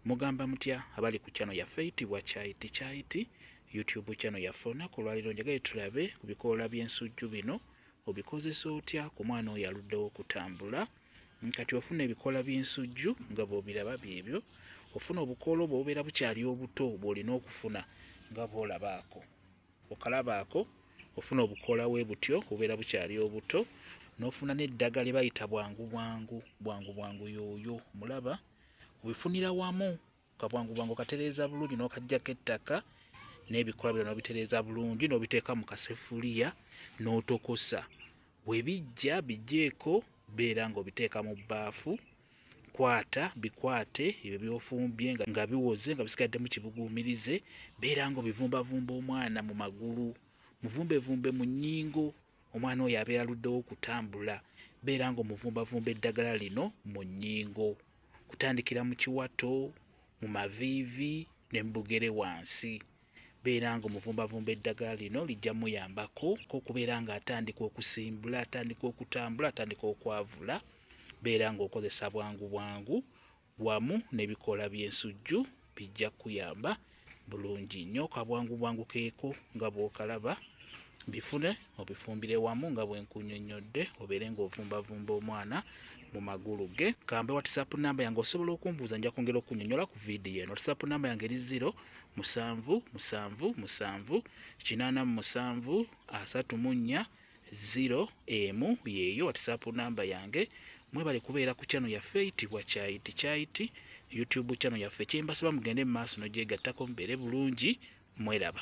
Mugamba mutya abali ku channel yaffe eyitibwa Kyaiti YouTube channel yaffe. Olunaku olwaliro njagala tulabe ku bikoola by'ensujju bino obikozesa otya ku mwana oyo aluddewo okutambula. Kati ofuna ebikoola by'ensujju nga bw'obiraba byebyo, ofuna obukoola obwo obubeera bukyali obuto bw'olina okufuna nga bw'olabaako. Okalabaako ofuna obukoola bwe butyo obubeera bukyali obuto, n'ofuna n'eddagala lye bayita bwangu yooyo mulaba, obifunira wamu kabwangu katereeza bulungi n'okaggyako ettaka n'ebikoola bino n'obitereeza bulungi n'obiteeka mu kasefuliya n'otokosa. Bwe bijja bijjeeko beera ng'obiteeka mu bbaafu, bikwate ebyo by'ofumbye nga biwoze nga bisigaddemu kibuguumirize, beera ng'obivumbavumba omwana mu magulu, muvumbevumbe mu nnyingo. Omwana oyo abeera aluddewo okutambula, beera ng'omuvumbavumba eddagala lino mu nnyingo, kutandikira mu kiwato, mu maviivi ne mu bugere wansi. Beera ng'omuvumbavumba eddagala lino lijja muyambako okubeera ng'atandika okusimbula, atandika okutambula, atandika okwavula. Beera ng'okozesa bwangu wamu n'ebikoola by'ensujju bijja kuyamba bulungi nnyo. Kabwangu keeko nga bw'okalaba, bifune obifumbire wamu nga bwe nkunnyonnyodde, obeere ng'ovumbavumba omwana mu magulu ge. Kambe WhatsApp namba yange osobola okumbuuza, nja kwongera okunnyonnyola ku viidiyo eno. WhatsApp namba yange eri 0777873401 yeeyo WhatsApp namba yange. Mwebale kubeera ku channel yaffe eyitibwa Kyaiti YouTube channel yaffe. Kyembasaba mugende mu maaso n'ogyegattako mubeere bulungi. Mweraba.